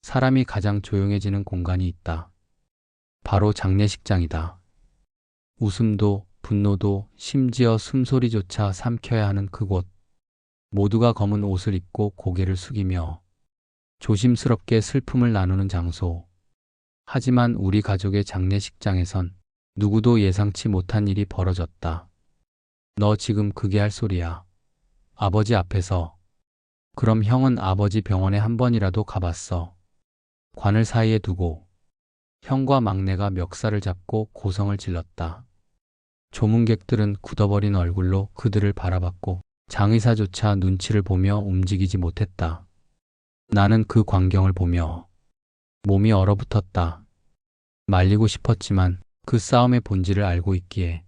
사람이 가장 조용해지는 공간이 있다. 바로 장례식장이다. 웃음도, 분노도, 심지어 숨소리조차 삼켜야 하는 그곳. 모두가 검은 옷을 입고 고개를 숙이며 조심스럽게 슬픔을 나누는 장소. 하지만 우리 가족의 장례식장에선 누구도 예상치 못한 일이 벌어졌다. 너 지금 그게 할 소리야. 아버지 앞에서. 그럼 형은 아버지 병원에 한 번이라도 가봤어. 관을 사이에 두고 형과 막내가 멱살을 잡고 고성을 질렀다. 조문객들은 굳어버린 얼굴로 그들을 바라봤고 장의사조차 눈치를 보며 움직이지 못했다. 나는 그 광경을 보며 몸이 얼어붙었다. 말리고 싶었지만 그 싸움의 본질을 알고 있기에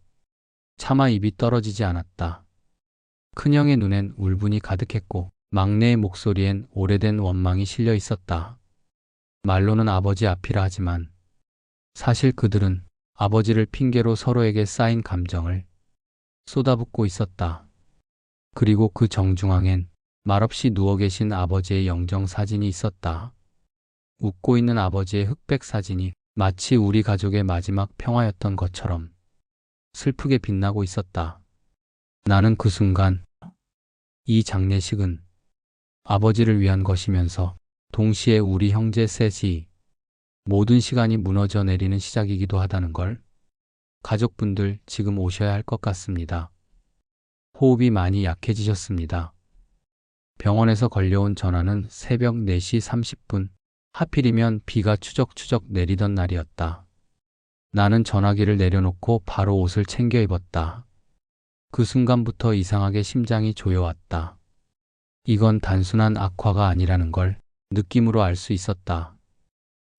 차마 입이 떨어지지 않았다. 큰형의 눈엔 울분이 가득했고 막내의 목소리엔 오래된 원망이 실려 있었다. 말로는 아버지 앞이라 하지만 사실 그들은 아버지를 핑계로 서로에게 쌓인 감정을 쏟아붓고 있었다. 그리고 그 정중앙엔 말없이 누워 계신 아버지의 영정 사진이 있었다. 웃고 있는 아버지의 흑백 사진이 마치 우리 가족의 마지막 평화였던 것처럼 슬프게 빛나고 있었다. 나는 그 순간 이 장례식은 아버지를 위한 것이면서 동시에 우리 형제 셋이 모든 시간이 무너져 내리는 시작이기도 하다는 걸. 가족분들 지금 오셔야 할 것 같습니다. 호흡이 많이 약해지셨습니다. 병원에서 걸려온 전화는 새벽 4시 30분. 하필이면 비가 추적추적 내리던 날이었다. 나는 전화기를 내려놓고 바로 옷을 챙겨 입었다. 그 순간부터 이상하게 심장이 조여왔다. 이건 단순한 악화가 아니라는 걸 느낌으로 알 수 있었다.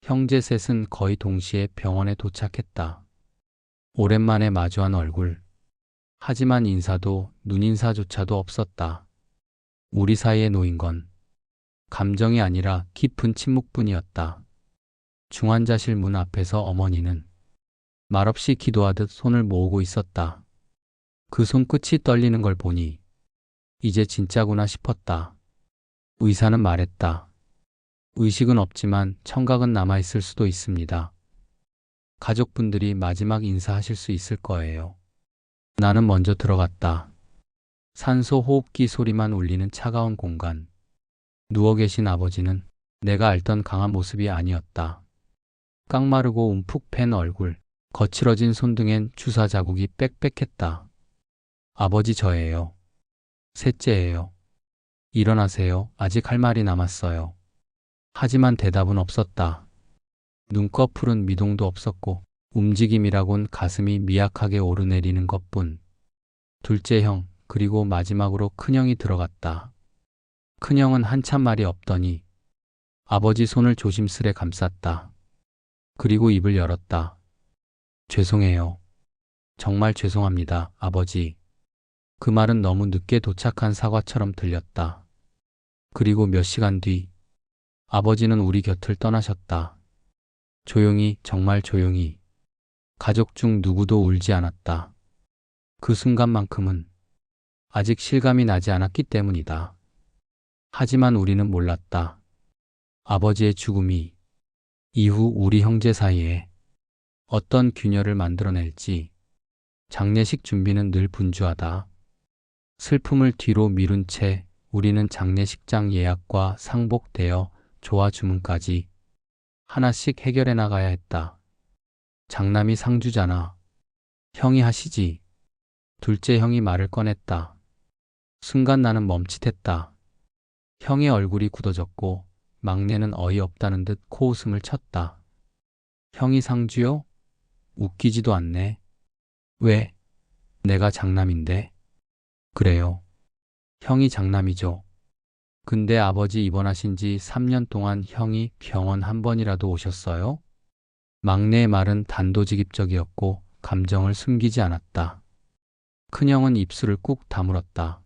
형제 셋은 거의 동시에 병원에 도착했다. 오랜만에 마주한 얼굴. 하지만 인사도 눈인사조차도 없었다. 우리 사이에 놓인 건 감정이 아니라 깊은 침묵뿐이었다. 중환자실 문 앞에서 어머니는 말없이 기도하듯 손을 모으고 있었다. 그 손끝이 떨리는 걸 보니 이제 진짜구나 싶었다. 의사는 말했다. 의식은 없지만 청각은 남아있을 수도 있습니다. 가족분들이 마지막 인사하실 수 있을 거예요. 나는 먼저 들어갔다. 산소 호흡기 소리만 울리는 차가운 공간. 누워 계신 아버지는 내가 알던 강한 모습이 아니었다. 깡마르고 움푹 팬 얼굴, 거칠어진 손등엔 주사 자국이 빽빽했다. 아버지 저예요. 셋째예요. 일어나세요. 아직 할 말이 남았어요. 하지만 대답은 없었다. 눈꺼풀은 미동도 없었고 움직임이라곤 가슴이 미약하게 오르내리는 것뿐. 둘째 형, 그리고 마지막으로 큰형이 들어갔다. 큰형은 한참 말이 없더니 아버지 손을 조심스레 감쌌다. 그리고 입을 열었다. 죄송해요. 정말 죄송합니다, 아버지. 그 말은 너무 늦게 도착한 사과처럼 들렸다. 그리고 몇 시간 뒤 아버지는 우리 곁을 떠나셨다. 조용히, 정말 조용히. 가족 중 누구도 울지 않았다. 그 순간만큼은 아직 실감이 나지 않았기 때문이다. 하지만 우리는 몰랐다. 아버지의 죽음이 이후 우리 형제 사이에 어떤 균열을 만들어낼지. 장례식 준비는 늘 분주하다. 슬픔을 뒤로 미룬 채 우리는 장례식장 예약과 상복 대여, 조화 주문까지 하나씩 해결해 나가야 했다. 장남이 상주잖아. 형이 하시지. 둘째 형이 말을 꺼냈다. 순간 나는 멈칫했다. 형의 얼굴이 굳어졌고 막내는 어이없다는 듯 코웃음을 쳤다. 형이 상주요? 웃기지도 않네. 왜? 내가 장남인데. 그래요. 형이 장남이죠. 근데 아버지 입원하신 지 3년 동안 형이 병원 한 번이라도 오셨어요? 막내의 말은 단도직입적이었고 감정을 숨기지 않았다. 큰형은 입술을 꾹 다물었다.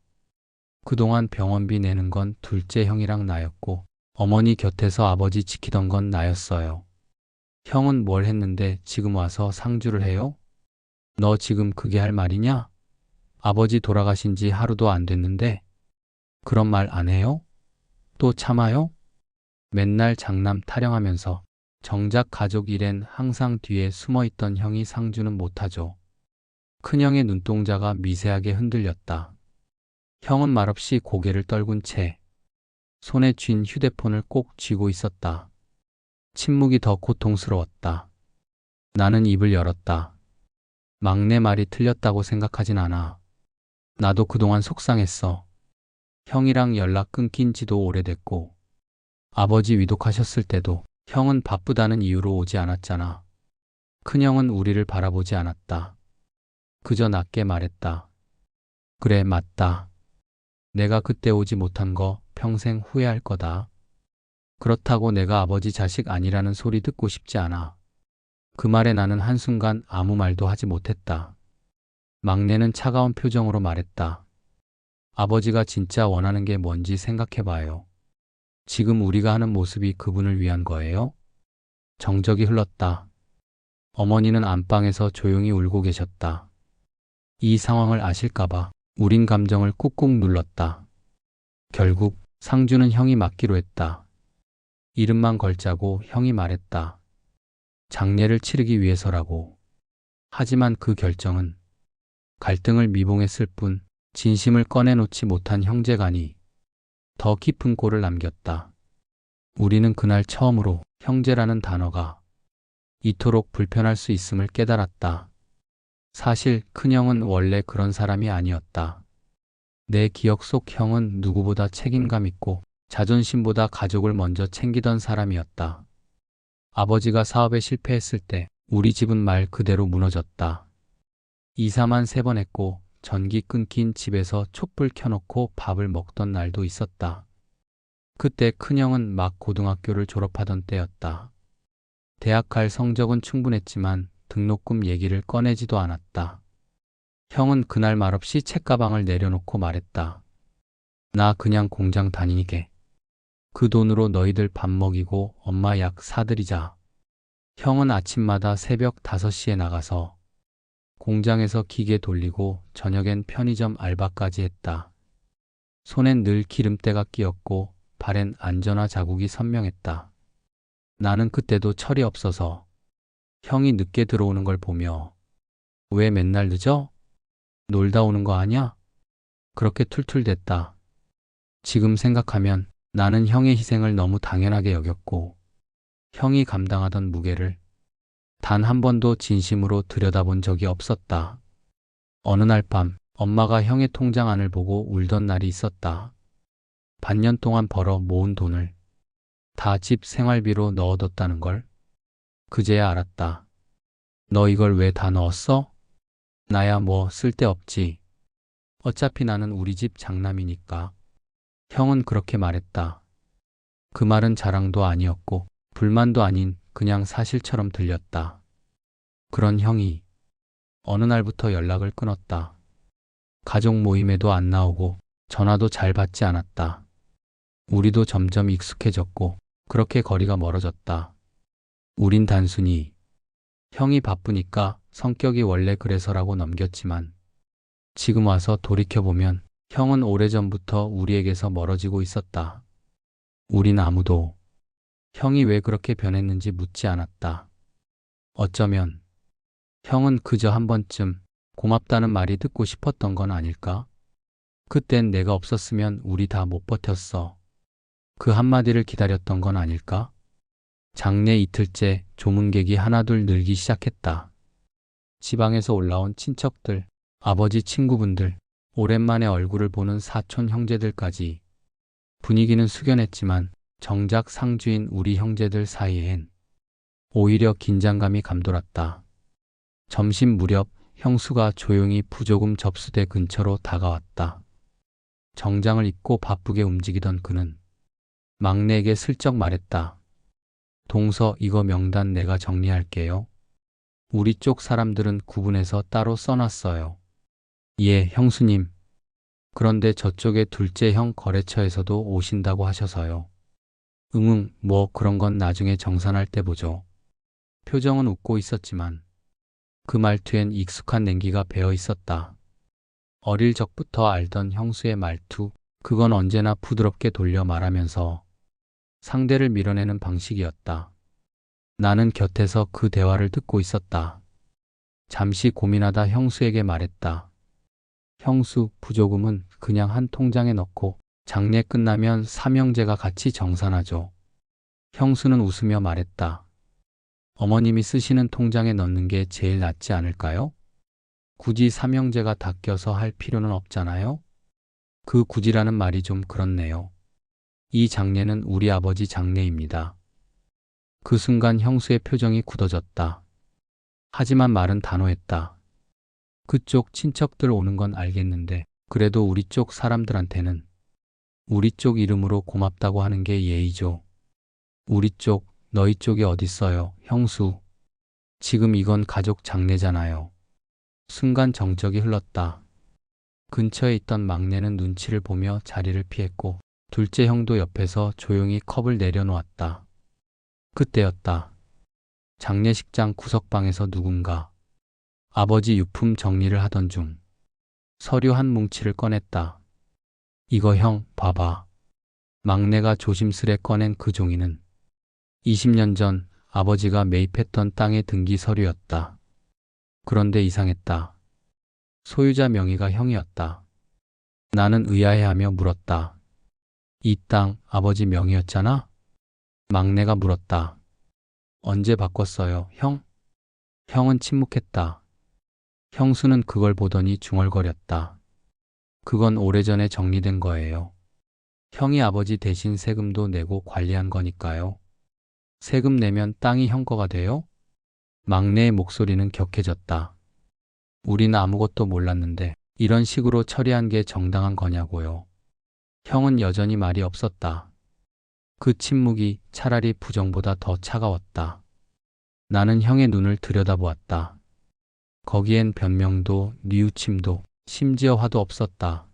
그동안 병원비 내는 건 둘째 형이랑 나였고 어머니 곁에서 아버지 지키던 건 나였어요. 형은 뭘 했는데 지금 와서 상주를 해요? 너 지금 그게 할 말이냐? 아버지 돌아가신 지 하루도 안 됐는데 그런 말 안 해요? 또 참아요? 맨날 장남 타령하면서 정작 가족 일엔 항상 뒤에 숨어있던 형이 상주는 못하죠. 큰형의 눈동자가 미세하게 흔들렸다. 형은 말없이 고개를 떨군 채 손에 쥔 휴대폰을 꼭 쥐고 있었다. 침묵이 더 고통스러웠다. 나는 입을 열었다. 막내 말이 틀렸다고 생각하진 않아. 나도 그동안 속상했어. 형이랑 연락 끊긴 지도 오래됐고, 아버지 위독하셨을 때도 형은 바쁘다는 이유로 오지 않았잖아. 큰형은 우리를 바라보지 않았다. 그저 낮게 말했다. 그래, 맞다. 내가 그때 오지 못한 거 평생 후회할 거다. 그렇다고 내가 아버지 자식 아니라는 소리 듣고 싶지 않아. 그 말에 나는 한순간 아무 말도 하지 못했다. 막내는 차가운 표정으로 말했다. 아버지가 진짜 원하는 게 뭔지 생각해봐요. 지금 우리가 하는 모습이 그분을 위한 거예요? 정적이 흘렀다. 어머니는 안방에서 조용히 울고 계셨다. 이 상황을 아실까봐 우린 감정을 꾹꾹 눌렀다. 결국 상주는 형이 맡기로 했다. 이름만 걸자고 형이 말했다. 장례를 치르기 위해서라고. 하지만 그 결정은 갈등을 미봉했을 뿐 진심을 꺼내놓지 못한 형제간이 더 깊은 골을 남겼다. 우리는 그날 처음으로 형제라는 단어가 이토록 불편할 수 있음을 깨달았다. 사실 큰형은 원래 그런 사람이 아니었다. 내 기억 속 형은 누구보다 책임감 있고 자존심보다 가족을 먼저 챙기던 사람이었다. 아버지가 사업에 실패했을 때 우리 집은 말 그대로 무너졌다. 이사만 3번 했고 전기 끊긴 집에서 촛불 켜놓고 밥을 먹던 날도 있었다. 그때 큰형은 막 고등학교를 졸업하던 때였다. 대학 갈 성적은 충분했지만 등록금 얘기를 꺼내지도 않았다. 형은 그날 말없이 책가방을 내려놓고 말했다. 나 그냥 공장 다니게. 그 돈으로 너희들 밥 먹이고 엄마 약 사드리자. 형은 아침마다 새벽 5시에 나가서 공장에서 기계 돌리고 저녁엔 편의점 알바까지 했다. 손엔 늘 기름때가 끼었고 발엔 안전화 자국이 선명했다. 나는 그때도 철이 없어서 형이 늦게 들어오는 걸 보며 왜 맨날 늦어? 놀다 오는 거 아냐? 그렇게 툴툴댔다. 지금 생각하면 나는 형의 희생을 너무 당연하게 여겼고 형이 감당하던 무게를 단 한 번도 진심으로 들여다본 적이 없었다. 어느 날 밤 엄마가 형의 통장 안을 보고 울던 날이 있었다. 반년 동안 벌어 모은 돈을 다 집 생활비로 넣어뒀다는 걸 그제야 알았다. 너 이걸 왜 다 넣었어? 나야 뭐 쓸데없지. 어차피 나는 우리 집 장남이니까. 형은 그렇게 말했다. 그 말은 자랑도 아니었고 불만도 아닌 그냥 사실처럼 들렸다. 그런 형이 어느 날부터 연락을 끊었다. 가족 모임에도 안 나오고 전화도 잘 받지 않았다. 우리도 점점 익숙해졌고 그렇게 거리가 멀어졌다. 우린 단순히 형이 바쁘니까 성격이 원래 그래서라고 넘겼지만 지금 와서 돌이켜보면 형은 오래전부터 우리에게서 멀어지고 있었다. 우린 아무도 형이 왜 그렇게 변했는지 묻지 않았다. 어쩌면 형은 그저 한 번쯤 고맙다는 말이 듣고 싶었던 건 아닐까? 그땐 내가 없었으면 우리 다 못 버텼어. 그 한마디를 기다렸던 건 아닐까? 장례 이틀째 조문객이 하나둘 늘기 시작했다. 지방에서 올라온 친척들, 아버지 친구분들, 오랜만에 얼굴을 보는 사촌 형제들까지. 분위기는 숙연했지만 정작 상주인 우리 형제들 사이엔 오히려 긴장감이 감돌았다. 점심 무렵 형수가 조용히 부조금 접수대 근처로 다가왔다. 정장을 입고 바쁘게 움직이던 그는 막내에게 슬쩍 말했다. 동서 이거 명단 내가 정리할게요. 우리 쪽 사람들은 구분해서 따로 써놨어요. 예, 형수님. 그런데 저쪽에 둘째 형 거래처에서도 오신다고 하셔서요. 뭐 그런 건 나중에 정산할 때 보죠. 표정은 웃고 있었지만 그 말투엔 익숙한 냉기가 배어 있었다. 어릴 적부터 알던 형수의 말투, 그건 언제나 부드럽게 돌려 말하면서 상대를 밀어내는 방식이었다. 나는 곁에서 그 대화를 듣고 있었다. 잠시 고민하다 형수에게 말했다. 형수, 부조금은 그냥 한 통장에 넣고 장례 끝나면 삼형제가 같이 정산하죠. 형수는 웃으며 말했다. 어머님이 쓰시는 통장에 넣는 게 제일 낫지 않을까요? 굳이 삼형제가 다 껴서 할 필요는 없잖아요? 그 굳이라는 말이 좀 그렇네요. 이 장례는 우리 아버지 장례입니다. 그 순간 형수의 표정이 굳어졌다. 하지만 말은 단호했다. 그쪽 친척들 오는 건 알겠는데 그래도 우리 쪽 사람들한테는 우리 쪽 이름으로 고맙다고 하는 게 예의죠. 우리 쪽, 너희 쪽이 어딨어요, 형수. 지금 이건 가족 장례잖아요. 순간 정적이 흘렀다. 근처에 있던 막내는 눈치를 보며 자리를 피했고 둘째 형도 옆에서 조용히 컵을 내려놓았다. 그때였다. 장례식장 구석방에서 누군가 아버지 유품 정리를 하던 중 서류 한 뭉치를 꺼냈다. 이거 형, 봐봐. 막내가 조심스레 꺼낸 그 종이는 20년 전 아버지가 매입했던 땅의 등기 서류였다. 그런데 이상했다. 소유자 명의가 형이었다. 나는 의아해하며 물었다. 이 땅 아버지 명의였잖아? 막내가 물었다. 언제 바꿨어요, 형? 형은 침묵했다. 형수는 그걸 보더니 중얼거렸다. 그건 오래전에 정리된 거예요. 형이 아버지 대신 세금도 내고 관리한 거니까요. 세금 내면 땅이 형 거가 돼요? 막내의 목소리는 격해졌다. 우리는 아무것도 몰랐는데 이런 식으로 처리한 게 정당한 거냐고요. 형은 여전히 말이 없었다. 그 침묵이 차라리 부정보다 더 차가웠다. 나는 형의 눈을 들여다보았다. 거기엔 변명도 뉘우침도 심지어 화도 없었다.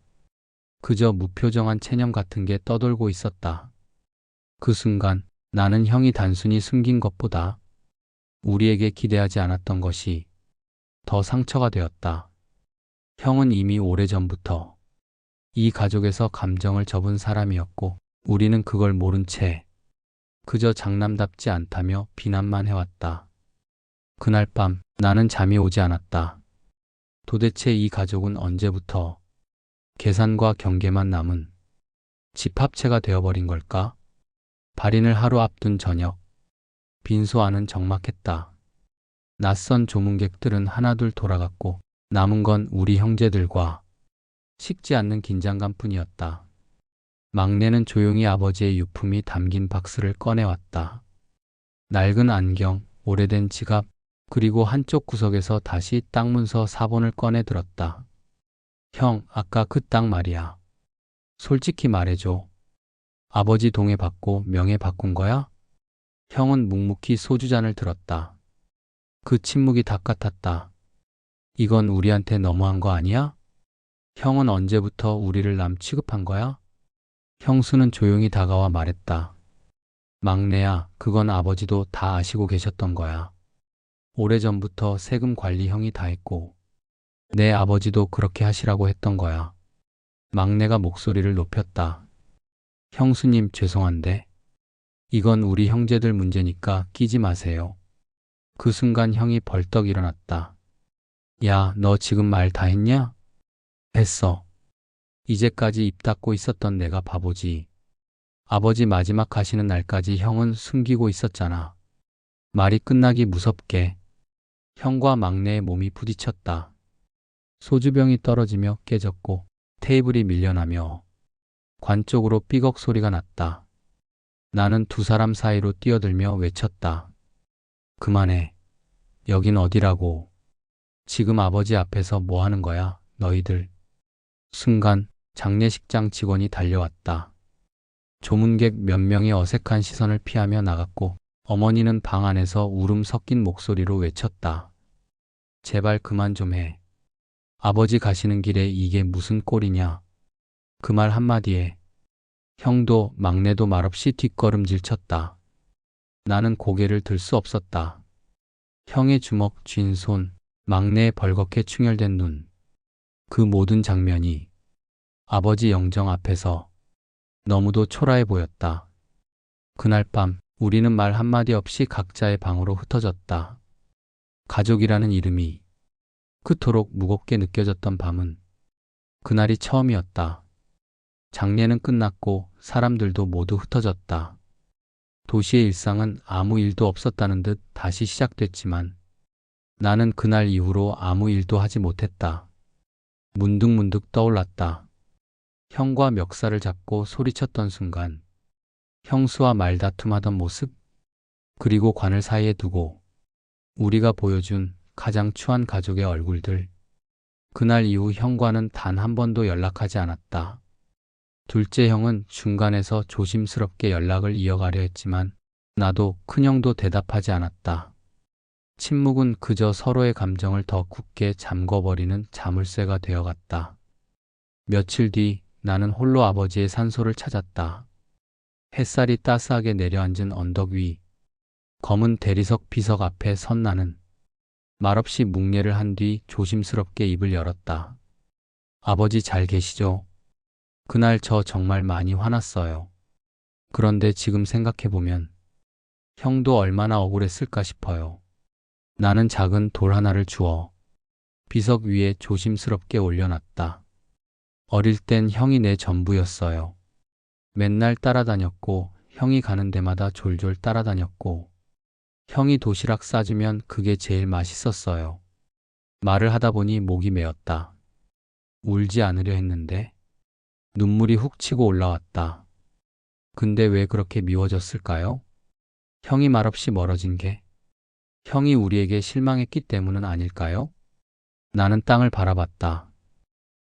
그저 무표정한 체념 같은 게 떠돌고 있었다. 그 순간 나는 형이 단순히 숨긴 것보다 우리에게 기대하지 않았던 것이 더 상처가 되었다. 형은 이미 오래전부터 이 가족에서 감정을 접은 사람이었고 우리는 그걸 모른 채 그저 장남답지 않다며 비난만 해왔다. 그날 밤 나는 잠이 오지 않았다. 도대체 이 가족은 언제부터 계산과 경계만 남은 집합체가 되어버린 걸까? 발인을 하루 앞둔 저녁, 빈소 안은 적막했다. 낯선 조문객들은 하나둘 돌아갔고 남은 건 우리 형제들과 식지 않는 긴장감뿐이었다. 막내는 조용히 아버지의 유품이 담긴 박스를 꺼내왔다. 낡은 안경, 오래된 지갑, 그리고 한쪽 구석에서 다시 땅 문서 4본을 꺼내 들었다. 형, 아까 그 땅 말이야. 솔직히 말해줘. 아버지 동에 받고 명예 바꾼 거야? 형은 묵묵히 소주잔을 들었다. 그 침묵이 닭 같았다. 이건 우리한테 너무한 거 아니야? 형은 언제부터 우리를 남 취급한 거야? 형수는 조용히 다가와 말했다. 막내야, 그건 아버지도 다 아시고 계셨던 거야. 오래전부터 세금 관리 형이 다 했고 내 아버지도 그렇게 하시라고 했던 거야. 막내가 목소리를 높였다. 형수님 죄송한데 이건 우리 형제들 문제니까 끼지 마세요. 그 순간 형이 벌떡 일어났다. 야, 너 지금 말 다 했냐? 했어. 이제까지 입 닫고 있었던 내가 바보지. 아버지 마지막 가시는 날까지 형은 숨기고 있었잖아. 말이 끝나기 무섭게 형과 막내의 몸이 부딪혔다. 소주병이 떨어지며 깨졌고 테이블이 밀려나며 관 쪽으로 삐걱 소리가 났다. 나는 두 사람 사이로 뛰어들며 외쳤다. 그만해. 여긴 어디라고. 지금 아버지 앞에서 뭐 하는 거야, 너희들. 순간 장례식장 직원이 달려왔다. 조문객 몇 명이 어색한 시선을 피하며 나갔고 어머니는 방 안에서 울음 섞인 목소리로 외쳤다. 제발 그만 좀 해. 아버지 가시는 길에 이게 무슨 꼴이냐. 그 말 한마디에 형도 막내도 말없이 뒷걸음질 쳤다. 나는 고개를 들 수 없었다. 형의 주먹 쥔 손, 막내의 벌겋게 충혈된 눈. 그 모든 장면이 아버지 영정 앞에서 너무도 초라해 보였다. 그날 밤 우리는 말 한마디 없이 각자의 방으로 흩어졌다. 가족이라는 이름이 그토록 무겁게 느껴졌던 밤은 그날이 처음이었다. 장례는 끝났고 사람들도 모두 흩어졌다. 도시의 일상은 아무 일도 없었다는 듯 다시 시작됐지만 나는 그날 이후로 아무 일도 하지 못했다. 문득문득 떠올랐다. 형과 멱살을 잡고 소리쳤던 순간, 형수와 말다툼하던 모습, 그리고 관을 사이에 두고 우리가 보여준 가장 추한 가족의 얼굴들. 그날 이후 형과는 단 한 번도 연락하지 않았다. 둘째 형은 중간에서 조심스럽게 연락을 이어가려 했지만 나도 큰형도 대답하지 않았다. 침묵은 그저 서로의 감정을 더 굳게 잠궈버리는 자물쇠가 되어갔다. 며칠 뒤 나는 홀로 아버지의 산소를 찾았다. 햇살이 따스하게 내려앉은 언덕 위, 검은 대리석 비석 앞에 선 나는 말없이 묵례를 한 뒤 조심스럽게 입을 열었다. 아버지 잘 계시죠? 그날 저 정말 많이 화났어요. 그런데 지금 생각해보면 형도 얼마나 억울했을까 싶어요. 나는 작은 돌 하나를 주워 비석 위에 조심스럽게 올려놨다. 어릴 땐 형이 내 전부였어요. 맨날 따라다녔고 형이 가는 데마다 졸졸 따라다녔고 형이 도시락 싸주면 그게 제일 맛있었어요. 말을 하다 보니 목이 메었다. 울지 않으려 했는데 눈물이 훅 치고 올라왔다. 근데 왜 그렇게 미워졌을까요? 형이 말없이 멀어진 게 형이 우리에게 실망했기 때문은 아닐까요? 나는 땅을 바라봤다.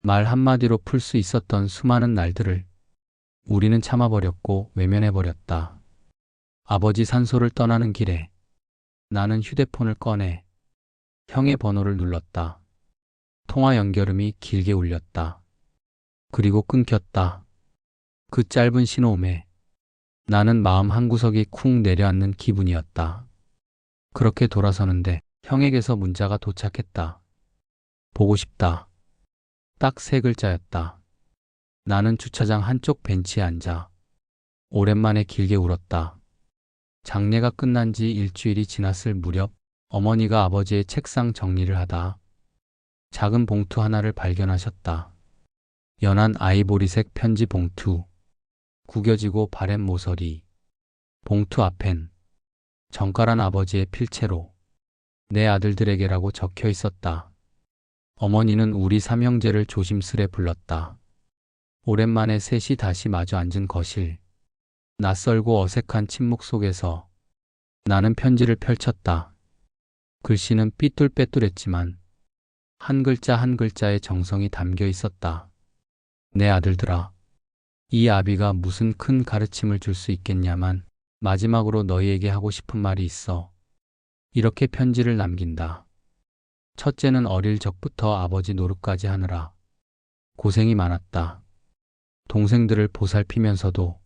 말 한마디로 풀 수 있었던 수많은 날들을 우리는 참아버렸고 외면해버렸다. 아버지 산소를 떠나는 길에 나는 휴대폰을 꺼내 형의 번호를 눌렀다. 통화 연결음이 길게 울렸다. 그리고 끊겼다. 그 짧은 신호음에 나는 마음 한구석이 쿵 내려앉는 기분이었다. 그렇게 돌아서는데 형에게서 문자가 도착했다. 보고 싶다. 딱 3글자였다. 나는 주차장 한쪽 벤치에 앉아 오랜만에 길게 울었다. 장례가 끝난 지 일주일이 지났을 무렵 어머니가 아버지의 책상 정리를 하다 작은 봉투 하나를 발견하셨다. 연한 아이보리색 편지 봉투, 구겨지고 바랜 모서리, 봉투 앞엔 정갈한 아버지의 필체로 내 아들들에게라고 적혀 있었다. 어머니는 우리 삼형제를 조심스레 불렀다. 오랜만에 셋이 다시 마주 앉은 거실. 낯설고 어색한 침묵 속에서 나는 편지를 펼쳤다. 글씨는 삐뚤빼뚤했지만 한 글자 한 글자의 정성이 담겨 있었다. 내 아들들아, 이 아비가 무슨 큰 가르침을 줄 수 있겠냐만 마지막으로 너희에게 하고 싶은 말이 있어. 이렇게 편지를 남긴다. 첫째는 어릴 적부터 아버지 노릇까지 하느라 고생이 많았다. 동생들을 보살피면서도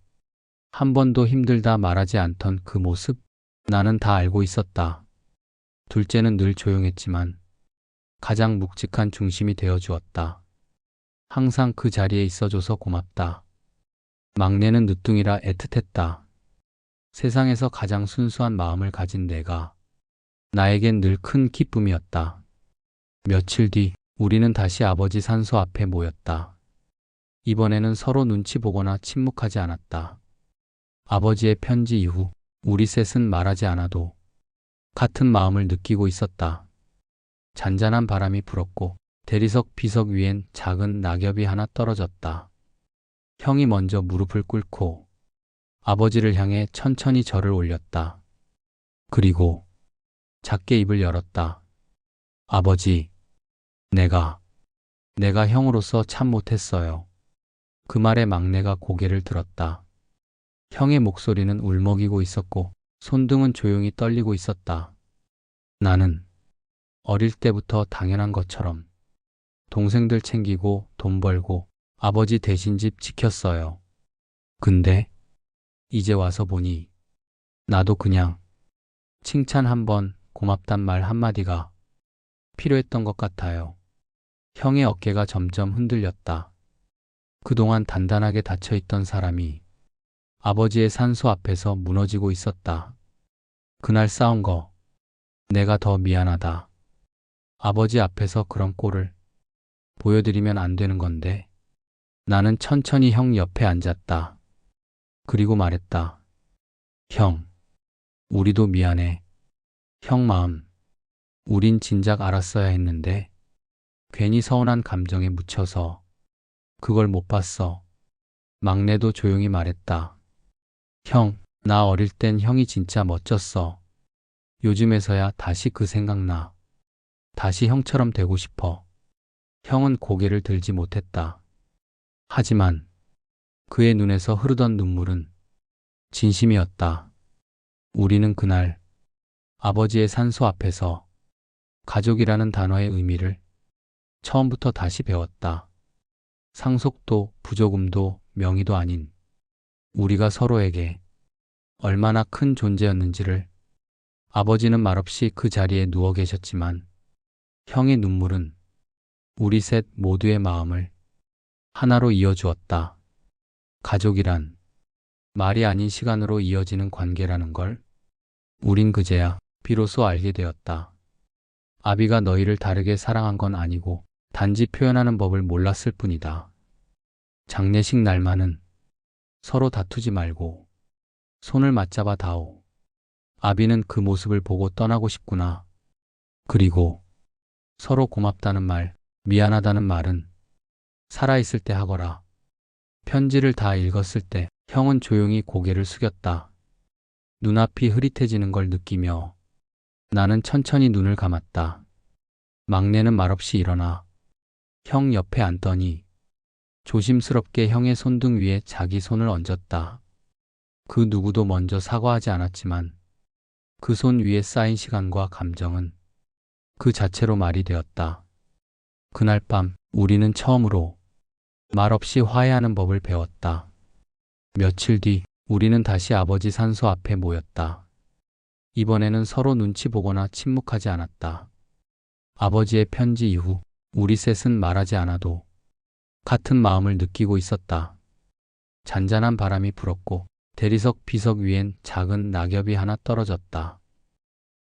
한 번도 힘들다 말하지 않던 그 모습, 나는 다 알고 있었다. 둘째는 늘 조용했지만 가장 묵직한 중심이 되어 주었다. 항상 그 자리에 있어줘서 고맙다. 막내는 늦둥이라 애틋했다. 세상에서 가장 순수한 마음을 가진 내가 나에겐 늘 큰 기쁨이었다. 며칠 뒤 우리는 다시 아버지 산소 앞에 모였다. 이번에는 서로 눈치 보거나 침묵하지 않았다. 아버지의 편지 이후 우리 셋은 말하지 않아도 같은 마음을 느끼고 있었다. 잔잔한 바람이 불었고 대리석 비석 위엔 작은 낙엽이 하나 떨어졌다. 형이 먼저 무릎을 꿇고 아버지를 향해 천천히 절을 올렸다. 그리고 작게 입을 열었다. 아버지, 내가 형으로서 참 못했어요. 그 말에 막내가 고개를 들었다. 형의 목소리는 울먹이고 있었고 손등은 조용히 떨리고 있었다. 나는 어릴 때부터 당연한 것처럼 동생들 챙기고 돈 벌고 아버지 대신 집 지켰어요. 근데 이제 와서 보니 나도 그냥 칭찬 한 번, 고맙단 말 한마디가 필요했던 것 같아요. 형의 어깨가 점점 흔들렸다. 그동안 단단하게 닫혀있던 사람이 아버지의 산소 앞에서 무너지고 있었다. 그날 싸운 거 내가 더 미안하다. 아버지 앞에서 그런 꼴을 보여드리면 안 되는 건데. 나는 천천히 형 옆에 앉았다. 그리고 말했다. 형, 우리도 미안해. 형 마음, 우린 진작 알았어야 했는데 괜히 서운한 감정에 묻혀서 그걸 못 봤어. 막내도 조용히 말했다. 형, 나 어릴 땐 형이 진짜 멋졌어. 요즘에서야 다시 그 생각나. 다시 형처럼 되고 싶어. 형은 고개를 들지 못했다. 하지만 그의 눈에서 흐르던 눈물은 진심이었다. 우리는 그날 아버지의 산소 앞에서 가족이라는 단어의 의미를 처음부터 다시 배웠다. 상속도, 부조금도, 명의도 아닌 우리가 서로에게 얼마나 큰 존재였는지를. 아버지는 말없이 그 자리에 누워 계셨지만 형의 눈물은 우리 셋 모두의 마음을 하나로 이어주었다. 가족이란 말이 아닌 시간으로 이어지는 관계라는 걸 우린 그제야 비로소 알게 되었다. 아비가 너희를 다르게 사랑한 건 아니고 단지 표현하는 법을 몰랐을 뿐이다. 장례식 날만은 서로 다투지 말고 손을 맞잡아 다오. 아비는 그 모습을 보고 떠나고 싶구나. 그리고 서로 고맙다는 말, 미안하다는 말은 살아있을 때 하거라. 편지를 다 읽었을 때 형은 조용히 고개를 숙였다. 눈앞이 흐릿해지는 걸 느끼며 나는 천천히 눈을 감았다. 막내는 말없이 일어나 형 옆에 앉더니 조심스럽게 형의 손등 위에 자기 손을 얹었다. 그 누구도 먼저 사과하지 않았지만 그 손 위에 쌓인 시간과 감정은 그 자체로 말이 되었다. 그날 밤 우리는 처음으로 말없이 화해하는 법을 배웠다. 며칠 뒤 우리는 다시 아버지 산소 앞에 모였다. 이번에는 서로 눈치 보거나 침묵하지 않았다. 아버지의 편지 이후 우리 셋은 말하지 않아도 같은 마음을 느끼고 있었다. 잔잔한 바람이 불었고 대리석 비석 위엔 작은 낙엽이 하나 떨어졌다.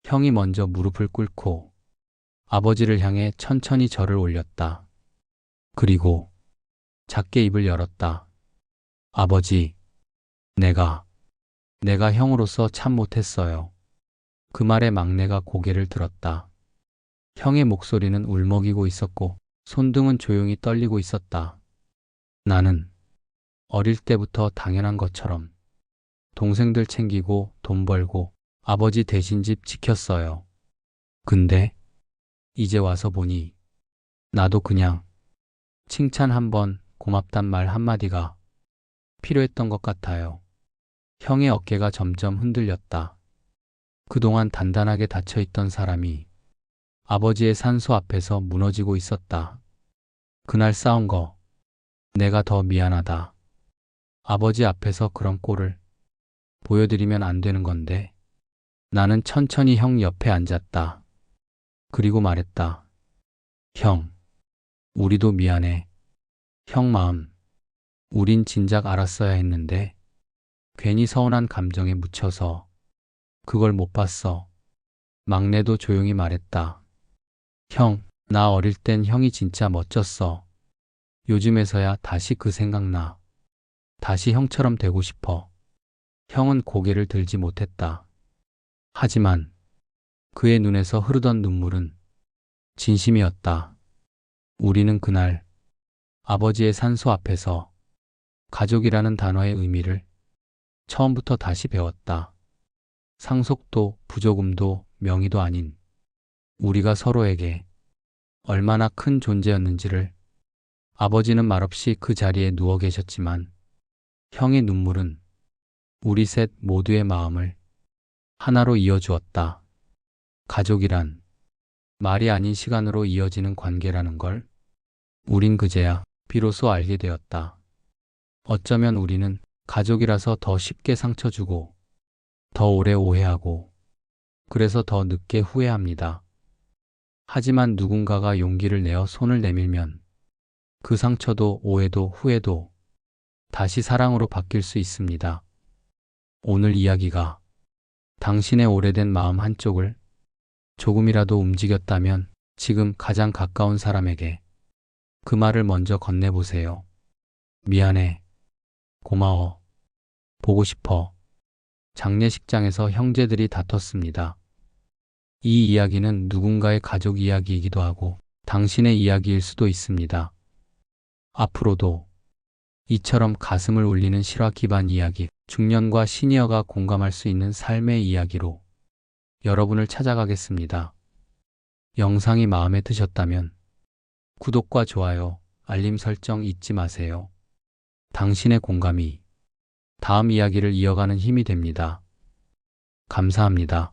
형이 먼저 무릎을 꿇고 아버지를 향해 천천히 절을 올렸다. 그리고 작게 입을 열었다. 아버지, 내가 형으로서 참 못했어요. 그 말에 막내가 고개를 들었다. 형의 목소리는 울먹이고 있었고 손등은 조용히 떨리고 있었다. 나는 어릴 때부터 당연한 것처럼 동생들 챙기고 돈 벌고 아버지 대신 집 지켰어요. 근데 이제 와서 보니 나도 그냥 칭찬 한 번, 고맙단 말 한마디가 필요했던 것 같아요. 형의 어깨가 점점 흔들렸다. 그동안 단단하게 닫혀있던 사람이 아버지의 산소 앞에서 무너지고 있었다. 그날 싸운 거 내가 더 미안하다. 아버지 앞에서 그런 꼴을 보여드리면 안 되는 건데. 나는 천천히 형 옆에 앉았다. 그리고 말했다. 형, 우리도 미안해. 형 마음, 우린 진작 알았어야 했는데 괜히 서운한 감정에 묻혀서 그걸 못 봤어. 막내도 조용히 말했다. 형, 나 어릴 땐 형이 진짜 멋졌어. 요즘에서야 다시 그 생각나. 다시 형처럼 되고 싶어. 형은 고개를 들지 못했다. 하지만 그의 눈에서 흐르던 눈물은 진심이었다. 우리는 그날 아버지의 산소 앞에서 가족이라는 단어의 의미를 처음부터 다시 배웠다. 상속도, 부조금도, 명의도 아닌 우리가 서로에게 얼마나 큰 존재였는지를. 아버지는 말없이 그 자리에 누워 계셨지만 형의 눈물은 우리 셋 모두의 마음을 하나로 이어주었다. 가족이란 말이 아닌 시간으로 이어지는 관계라는 걸 우린 그제야 비로소 알게 되었다. 어쩌면 우리는 가족이라서 더 쉽게 상처 주고 더 오래 오해하고 그래서 더 늦게 후회합니다. 하지만 누군가가 용기를 내어 손을 내밀면 그 상처도 오해도 후회도 다시 사랑으로 바뀔 수 있습니다. 오늘 이야기가 당신의 오래된 마음 한쪽을 조금이라도 움직였다면 지금 가장 가까운 사람에게 그 말을 먼저 건네보세요. 미안해. 고마워. 보고 싶어. 장례식장에서 형제들이 다퉜습니다. 이 이야기는 누군가의 가족 이야기이기도 하고 당신의 이야기일 수도 있습니다. 앞으로도 이처럼 가슴을 울리는 실화 기반 이야기, 중년과 시니어가 공감할 수 있는 삶의 이야기로 여러분을 찾아가겠습니다. 영상이 마음에 드셨다면 구독과 좋아요, 알림 설정 잊지 마세요. 당신의 공감이 다음 이야기를 이어가는 힘이 됩니다. 감사합니다.